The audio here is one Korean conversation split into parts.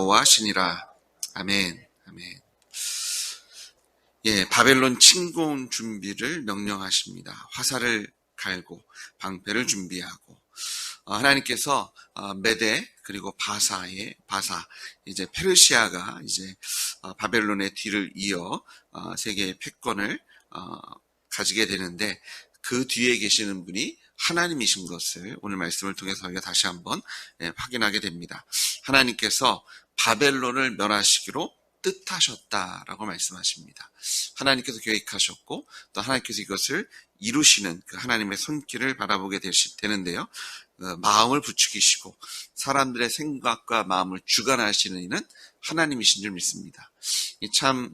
여호와시니라. 아멘. 아멘. 예, 바벨론 침공 준비를 명령하십니다. 화살을 갈고 방패를 준비하고 하나님께서 메대 그리고 바사 이제 페르시아가 이제 바벨론의 뒤를 이어 세계의 패권을 가지게 되는데 그 뒤에 계시는 분이 하나님이신 것을 오늘 말씀을 통해서 우리가 다시 한번 확인하게 됩니다. 하나님께서 바벨론을 멸하시기로 뜻하셨다라고 말씀하십니다. 하나님께서 계획하셨고 또 하나님께서 이것을 이루시는 그 하나님의 손길을 바라보게 되는데요. 마음을 부추기시고 사람들의 생각과 마음을 주관하시는 이는 하나님이신 줄 믿습니다. 참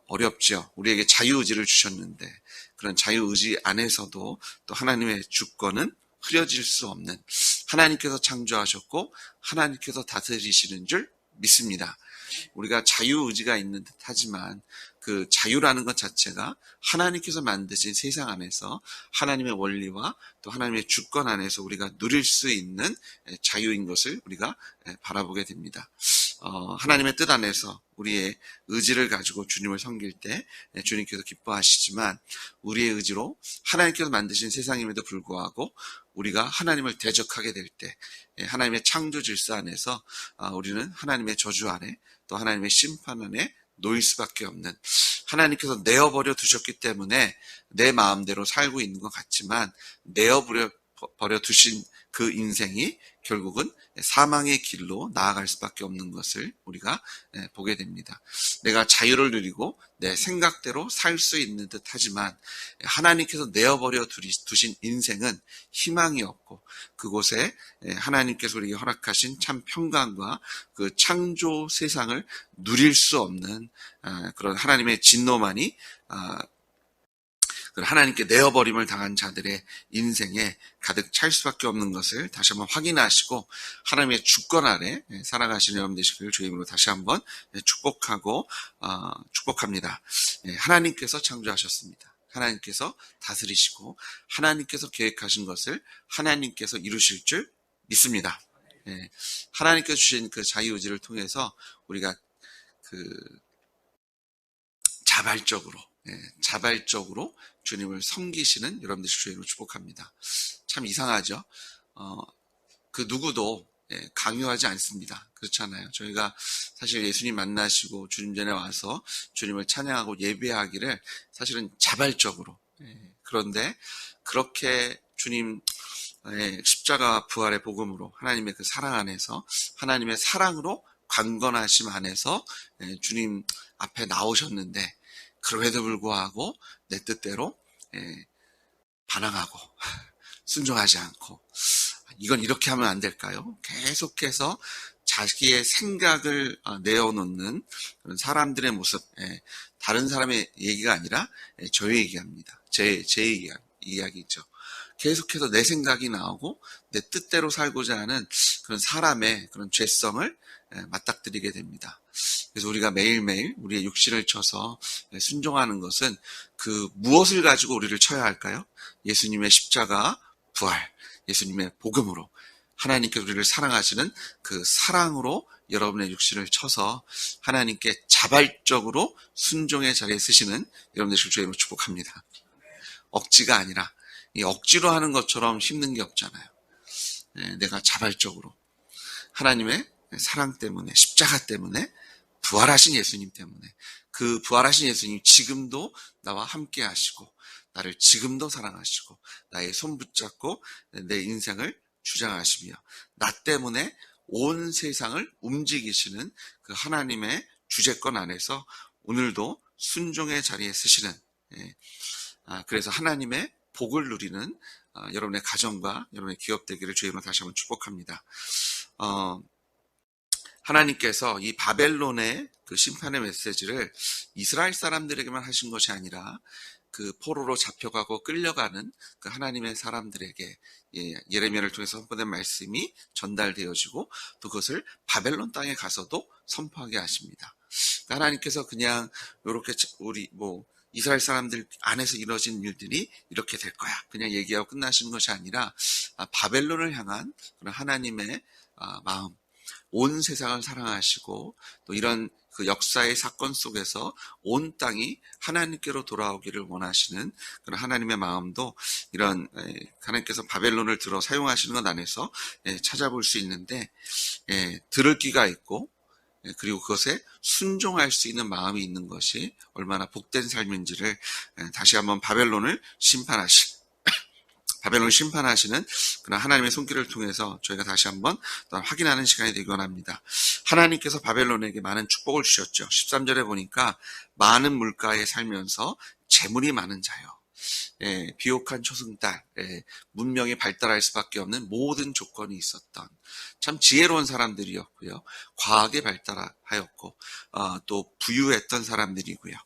어렵죠. 우리에게 자유의지를 주셨는데 그런 자유의지 안에서도 또 하나님의 주권은 흐려질 수 없는 하나님께서 창조하셨고 하나님께서 다스리시는 줄 믿습니다. 우리가 자유의지가 있는 듯 하지만 그 자유라는 것 자체가 하나님께서 만드신 세상 안에서 하나님의 원리와 또 하나님의 주권 안에서 우리가 누릴 수 있는 자유인 것을 우리가 바라보게 됩니다. 하나님의 뜻 안에서 우리의 의지를 가지고 주님을 섬길 때 주님께서 기뻐하시지만 우리의 의지로 하나님께서 만드신 세상임에도 불구하고 우리가 하나님을 대적하게 될 때 하나님의 창조 질서 안에서 우리는 하나님의 저주 아래 또 하나님의 심판 안에 놓일 수밖에 없는 하나님께서 내어버려 두셨기 때문에 내 마음대로 살고 있는 것 같지만 내어버려 두신 그 인생이 결국은 사망의 길로 나아갈 수밖에 없는 것을 우리가 보게 됩니다. 내가 자유를 누리고 내 생각대로 살 수 있는 듯 하지만 하나님께서 내어버려 두신 인생은 희망이 없고 그곳에 하나님께서 우리에게 허락하신 참 평강과 그 창조 세상을 누릴 수 없는 그런 하나님의 진노만이 하나님께 내어버림을 당한 자들의 인생에 가득 찰 수밖에 없는 것을 다시 한번 확인하시고 하나님의 주권 아래 살아가시는 여러분 되시기를 주의 이름으로 다시 한번 축복합니다. 하나님께서 창조하셨습니다. 하나님께서 다스리시고 하나님께서 계획하신 것을 하나님께서 이루실 줄 믿습니다. 하나님께서 주신 그 자유의지를 통해서 우리가 자발적으로 주님을 섬기시는 여러분들 주의로 축복합니다. 참 이상하죠? 그 누구도 강요하지 않습니다. 그렇잖아요. 저희가 사실 예수님 만나시고 주님 전에 와서 주님을 찬양하고 예배하기를 사실은 자발적으로 그런데 그렇게 주님 십자가 부활의 복음으로 하나님의 그 사랑 안에서 하나님의 사랑으로 강건하심 안에서 주님 앞에 나오셨는데 그럼에도 불구하고 내 뜻대로 반항하고 순종하지 않고 이건 이렇게 하면 안 될까요? 계속해서 자기의 생각을 내어놓는 그런 사람들의 모습, 다른 사람의 얘기가 아니라 저의 얘기합니다. 제 이야기죠. 계속해서 내 생각이 나오고 내 뜻대로 살고자 하는 그런 사람의 그런 죄성을 맞닥뜨리게 됩니다. 그래서 우리가 매일매일 우리의 육신을 쳐서 순종하는 것은 그 무엇을 가지고 우리를 쳐야 할까요? 예수님의 십자가 부활, 예수님의 복음으로 하나님께서 우리를 사랑하시는 그 사랑으로 여러분의 육신을 쳐서 하나님께 자발적으로 순종의 자리에 서시는 여러분들 주의로 축복합니다. 억지가 아니라 이 억지로 하는 것처럼 힘든 게 없잖아요. 내가 자발적으로 하나님의 사랑 때문에 십자가 때문에 부활하신 예수님 때문에 그 부활하신 예수님 지금도 나와 함께 하시고 나를 지금도 사랑하시고 나의 손 붙잡고 내 인생을 주장하시며 나 때문에 온 세상을 움직이시는 그 하나님의 주재권 안에서 오늘도 순종의 자리에 서시는 그래서 하나님의 복을 누리는 여러분의 가정과 여러분의 기업 되기를 주의 이름으로 다시 한번 축복합니다. 하나님께서 이 바벨론의 그 심판의 메시지를 이스라엘 사람들에게만 하신 것이 아니라 그 포로로 잡혀가고 끌려가는 그 하나님의 사람들에게 예레미야를 통해서 선포된 말씀이 전달되어지고 또 그것을 바벨론 땅에 가서도 선포하게 하십니다. 그러니까 하나님께서 그냥 이렇게 우리 이스라엘 사람들 안에서 이루어진 일들이 이렇게 될 거야 그냥 얘기하고 끝나시는 것이 아니라 바벨론을 향한 그런 하나님의 마음 온 세상을 사랑하시고 또 이런 그 역사의 사건 속에서 온 땅이 하나님께로 돌아오기를 원하시는 그런 하나님의 마음도 이런 하나님께서 바벨론을 들어 사용하시는 것 안에서 찾아볼 수 있는데, 들을 귀가 있고 그리고 그것에 순종할 수 있는 마음이 있는 것이 얼마나 복된 삶인지를 다시 한번 바벨론을 심판하시는 그런 하나님의 손길을 통해서 저희가 다시 한번 확인하는 시간이 되기 원합니다. 하나님께서 바벨론에게 많은 축복을 주셨죠. 13절에 보니까 많은 물가에 살면서 재물이 많은 자요. 비옥한 초승달, 문명이 발달할 수밖에 없는 모든 조건이 있었던 참 지혜로운 사람들이었고요. 과학에 발달하였고 또 부유했던 사람들이고요.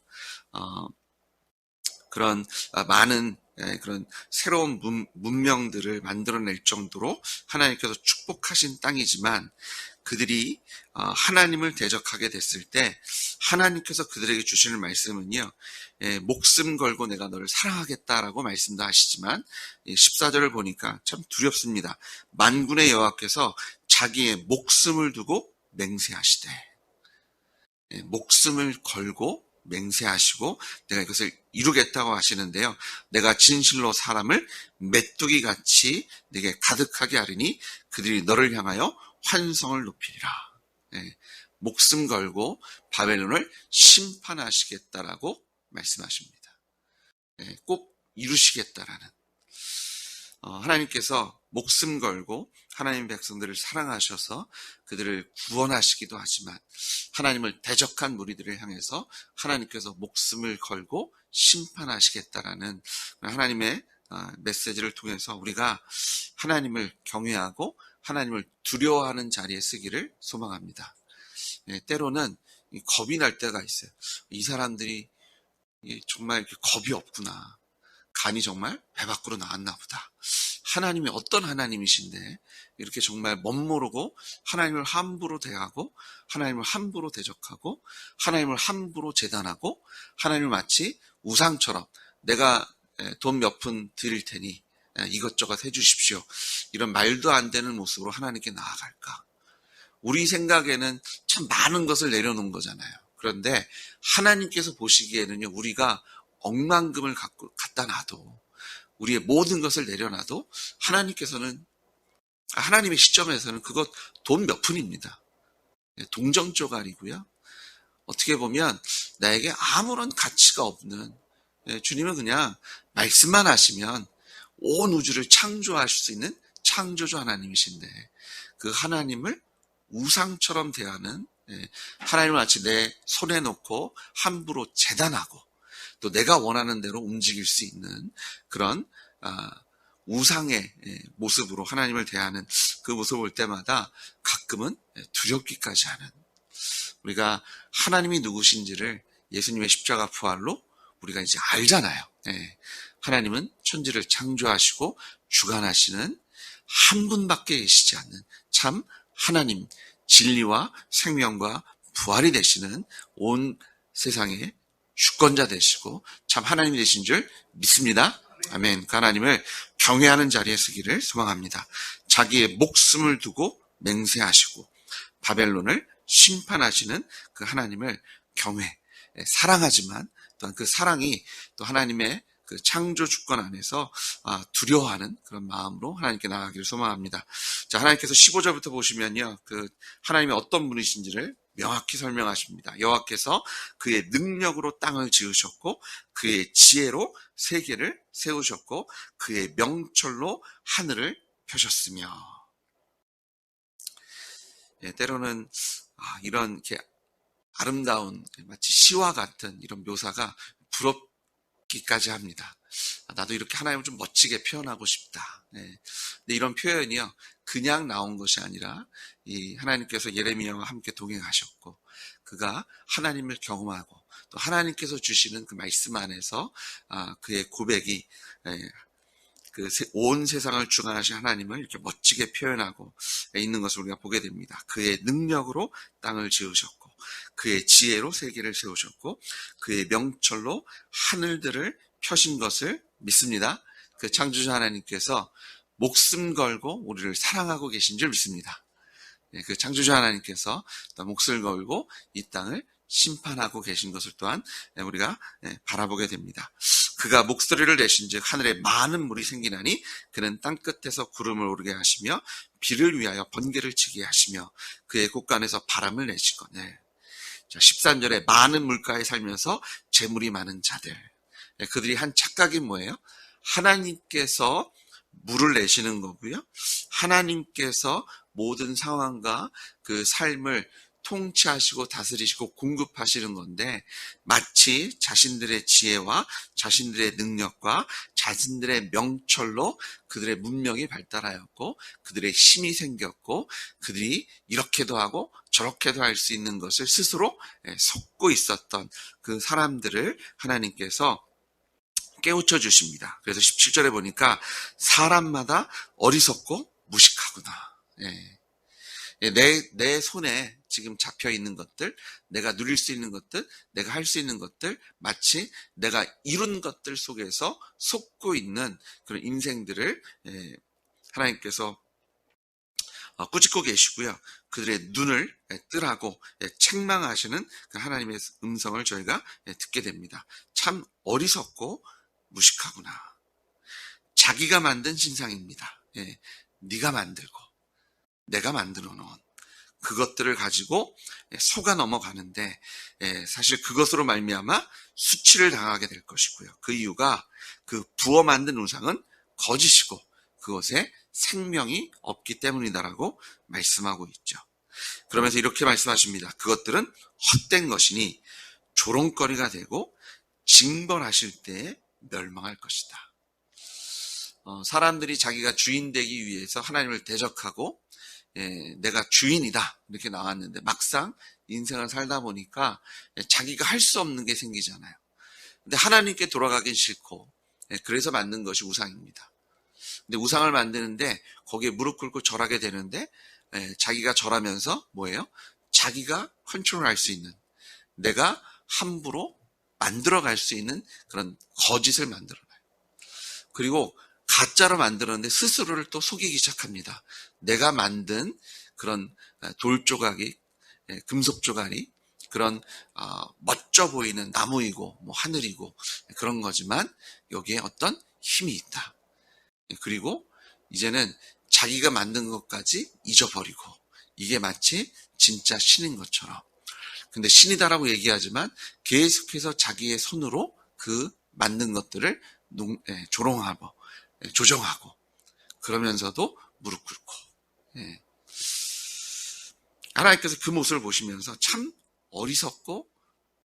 그런 많은 그런 새로운 문명들을 만들어낼 정도로 하나님께서 축복하신 땅이지만 그들이 하나님을 대적하게 됐을 때 하나님께서 그들에게 주시는 말씀은요, 목숨 걸고 내가 너를 사랑하겠다라고 말씀도 하시지만 14절을 보니까 참 두렵습니다. 만군의 여호와께서 자기의 목숨을 두고 맹세하시되, 목숨을 걸고 맹세하시고 내가 이것을 이루겠다고 하시는데요. 내가 진실로 사람을 메뚜기같이 네게 가득하게 하리니 그들이 너를 향하여 환성을 높이리라. 목숨 걸고 바벨론을 심판하시겠다라고 말씀하십니다. 꼭 이루시겠다라는, 하나님께서 목숨 걸고 하나님 백성들을 사랑하셔서 그들을 구원하시기도 하지만 하나님을 대적한 무리들을 향해서 하나님께서 목숨을 걸고 심판하시겠다라는 하나님의 메시지를 통해서 우리가 하나님을 경외하고 하나님을 두려워하는 자리에 쓰기를 소망합니다. 때로는 겁이 날 때가 있어요. 이 사람들이 정말 이렇게 겁이 없구나. 간이 정말 배 밖으로 나왔나 보다. 하나님이 어떤 하나님이신데 이렇게 정말 멋모르고 하나님을 함부로 대하고 하나님을 함부로 대적하고 하나님을 함부로 제단하고 하나님을 마치 우상처럼 내가 돈 몇 푼 드릴 테니 이것저것 해주십시오. 이런 말도 안 되는 모습으로 하나님께 나아갈까? 우리 생각에는 참 많은 것을 내려놓은 거잖아요. 그런데 하나님께서 보시기에는요, 우리가 억만금을 갖다 놔도 우리의 모든 것을 내려놔도 하나님의 시점에서는 그것 돈 몇 푼입니다. 동정 조각이고요. 어떻게 보면 나에게 아무런 가치가 없는, 주님은 그냥 말씀만 하시면 온 우주를 창조하실 수 있는 창조주 하나님이신데 그 하나님을 우상처럼 대하는, 하나님을 마치 내 손에 놓고 함부로 제단하고 또 내가 원하는 대로 움직일 수 있는 그런 우상의 모습으로 하나님을 대하는 그 모습을 볼 때마다 가끔은 두렵기까지 하는, 우리가 하나님이 누구신지를 예수님의 십자가 부활로 우리가 이제 알잖아요. 하나님은 천지를 창조하시고 주관하시는 한 분밖에 계시지 않는 참 하나님, 진리와 생명과 부활이 되시는 온 세상의 주권자 되시고 참 하나님이 되신 줄 믿습니다. 아멘. 그 하나님을 경외하는 자리에 서기를 소망합니다. 자기의 목숨을 두고 맹세하시고 바벨론을 심판하시는 그 하나님을 사랑하지만 또한 그 사랑이 또 하나님의 그 창조 주권 안에서 두려워하는 그런 마음으로 하나님께 나아가기를 소망합니다. 자, 하나님께서 15절부터 보시면요, 그 하나님이 어떤 분이신지를 명확히 설명하십니다. 여호와께서 그의 능력으로 땅을 지으셨고 그의 지혜로 세계를 세우셨고 그의 명철로 하늘을 펴셨으며. 때로는 이런 이렇게 아름다운 마치 시와 같은 이런 묘사가 부럽기까지 합니다. 나도 이렇게 하나님을 좀 멋지게 표현하고 싶다. 근데 이런 표현이요, 그냥 나온 것이 아니라 이 하나님께서 예레미야와 함께 동행하셨고 그가 하나님을 경험하고 또 하나님께서 주시는 그 말씀 안에서 그의 고백이 그 온 세상을 주관하신 하나님을 이렇게 멋지게 표현하고 있는 것을 우리가 보게 됩니다. 그의 능력으로 땅을 지으셨고 그의 지혜로 세계를 세우셨고 그의 명철로 하늘들을 펴신 것을 믿습니다. 그 창조주 하나님께서 목숨 걸고 우리를 사랑하고 계신 줄 믿습니다. 그 창조주 하나님께서 또 몫을 걸고 이 땅을 심판하고 계신 것을 또한 우리가 바라보게 됩니다. 그가 목소리를 내신즉 하늘에 많은 물이 생기나니 그는 땅끝에서 구름을 오르게 하시며 비를 위하여 번개를 치게 하시며 그의 곳간에서 바람을 내시거늘. 13절에 많은 물가에 살면서 재물이 많은 자들. 그들이 한 착각이 뭐예요? 하나님께서 물을 내시는 거고요. 하나님께서 모든 상황과 그 삶을 통치하시고 다스리시고 공급하시는 건데 마치 자신들의 지혜와 자신들의 능력과 자신들의 명철로 그들의 문명이 발달하였고 그들의 힘이 생겼고 그들이 이렇게도 하고 저렇게도 할 수 있는 것을 스스로 속고 있었던 그 사람들을 하나님께서 깨우쳐 주십니다. 그래서 17절에 보니까 사람마다 어리석고 무식하구나. 내 손에 지금 잡혀 있는 것들, 내가 누릴 수 있는 것들, 내가 할 수 있는 것들, 마치 내가 이룬 것들 속에서 속고 있는 그런 인생들을 하나님께서 꾸짖고 계시고요. 그들의 눈을 뜨라고 책망하시는 그 하나님의 음성을 저희가 듣게 됩니다. 참 어리석고 무식하구나. 자기가 만든 신상입니다. 네가 만들고 내가 만들어 놓은 그것들을 가지고 속아 넘어가는데 사실 그것으로 말미암아 수치를 당하게 될 것이고요. 그 이유가 그 부어 만든 우상은 거짓이고 그것에 생명이 없기 때문이다라고 말씀하고 있죠. 그러면서 이렇게 말씀하십니다. 그것들은 헛된 것이니 조롱거리가 되고 징벌하실 때에 멸망할 것이다. 사람들이 자기가 주인 되기 위해서 하나님을 대적하고 내가 주인이다 이렇게 나왔는데 막상 인생을 살다 보니까 자기가 할 수 없는 게 생기잖아요. 근데 하나님께 돌아가긴 싫고 그래서 만든 것이 우상입니다. 근데 우상을 만드는데 거기에 무릎 꿇고 절하게 되는데 자기가 절하면서 뭐예요? 자기가 컨트롤할 수 있는 내가 함부로 만들어갈 수 있는 그런 거짓을 만들어놔요. 그리고 가짜로 만들었는데 스스로를 또 속이기 시작합니다. 내가 만든 그런 돌 조각이, 금속 조각이 그런 멋져 보이는 나무이고 뭐 하늘이고 그런 거지만 여기에 어떤 힘이 있다. 그리고 이제는 자기가 만든 것까지 잊어버리고 이게 마치 진짜 신인 것처럼. 근데 신이다라고 얘기하지만 계속해서 자기의 손으로 그 만든 것들을 조롱하고 조정하고 그러면서도 무릎 꿇고 하나님께서 그 모습을 보시면서 참 어리석고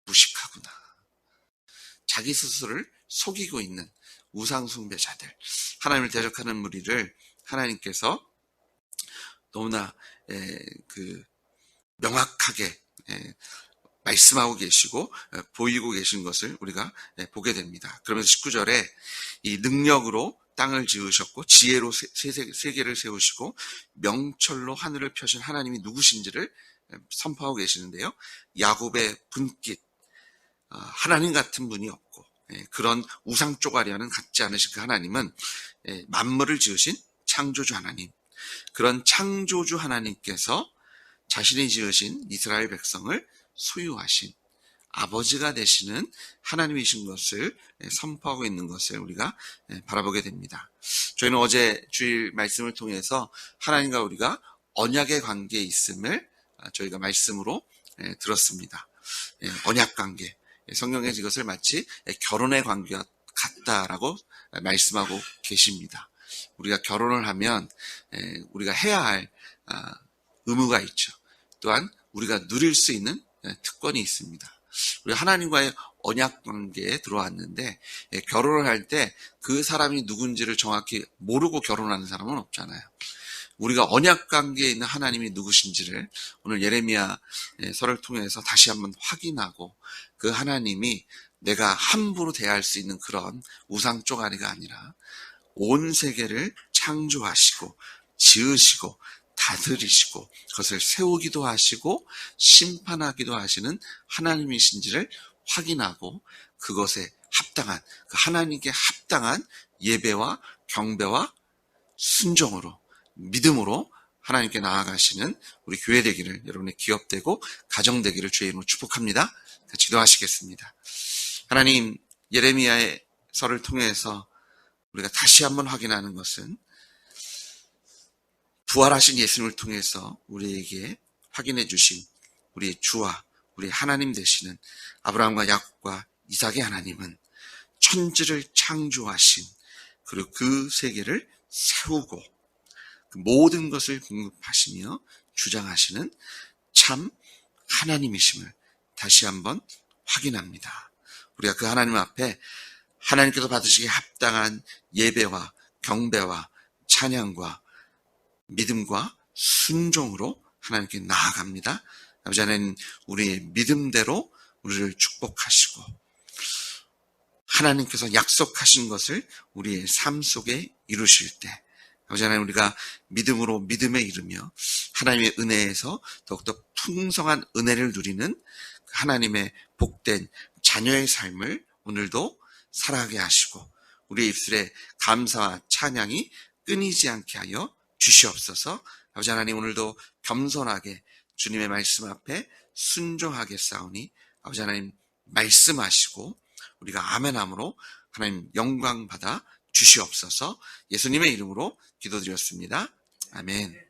무식하구나. 자기 스스로를 속이고 있는 우상 숭배자들, 하나님을 대적하는 무리를 하나님께서 너무나 명확하게 말씀하고 계시고 보이고 계신 것을 우리가 보게 됩니다. 그러면서 19절에 이 능력으로 땅을 지으셨고 지혜로 세계를 세우시고 명철로 하늘을 펴신 하나님이 누구신지를 선포하고 계시는데요. 야곱의 분깃, 하나님 같은 분이 없고 그런 우상 쪼가리와는 같지 않으신 그 하나님은 만물을 지으신 창조주 하나님, 그런 창조주 하나님께서 자신이 지으신 이스라엘 백성을 소유하신 아버지가 되시는 하나님이신 것을 선포하고 있는 것을 우리가 바라보게 됩니다. 저희는 어제 주일 말씀을 통해서 하나님과 우리가 언약의 관계에 있음을 저희가 말씀으로 들었습니다. 언약 관계. 성경에서 이것을 마치 결혼의 관계와 같다라고 말씀하고 계십니다. 우리가 결혼을 하면 우리가 해야 할 의무가 있죠. 또한 우리가 누릴 수 있는 특권이 있습니다. 우리 하나님과의 언약 관계에 들어왔는데 결혼을 할 때 그 사람이 누군지를 정확히 모르고 결혼하는 사람은 없잖아요. 우리가 언약 관계에 있는 하나님이 누구신지를 오늘 예레미야 서를 통해서 다시 한번 확인하고 그 하나님이 내가 함부로 대할 수 있는 그런 우상 쪼가리가 아니라 온 세계를 창조하시고 지으시고 다스리시고 그것을 세우기도 하시고 심판하기도 하시는 하나님이신지를 확인하고 그것에 합당한 그 하나님께 합당한 예배와 경배와 순종으로 믿음으로 하나님께 나아가시는 우리 교회 되기를, 여러분의 기업 되고 가정 되기를 주의 이름으로 축복합니다. 기도하시겠습니다. 하나님, 예레미야의 서를 통해서 우리가 다시 한번 확인하는 것은 부활하신 예수님을 통해서 우리에게 확인해 주신 우리 주와 우리 하나님 되시는 아브라함과 야곱과 이삭의 하나님은 천지를 창조하신, 그리고 그 세계를 세우고 그 모든 것을 공급하시며 주장하시는 참 하나님이심을 다시 한번 확인합니다. 우리가 그 하나님 앞에 하나님께서 받으시기에 합당한 예배와 경배와 찬양과 믿음과 순종으로 하나님께 나아갑니다. 아버지 하나님, 우리의 믿음대로 우리를 축복하시고 하나님께서 약속하신 것을 우리의 삶 속에 이루실 때, 아버지 하나님, 우리가 믿음으로 믿음에 이르며 하나님의 은혜에서 더욱더 풍성한 은혜를 누리는 하나님의 복된 자녀의 삶을 오늘도 살아가게 하시고 우리의 입술에 감사와 찬양이 끊이지 않게 하여 주시옵소서. 아버지 하나님, 오늘도 겸손하게 주님의 말씀 앞에 순종하게 싸우니 아버지 하나님 말씀하시고 우리가 아멘함으로 하나님 영광 받아 주시옵소서. 예수님의 이름으로 기도드렸습니다. 아멘.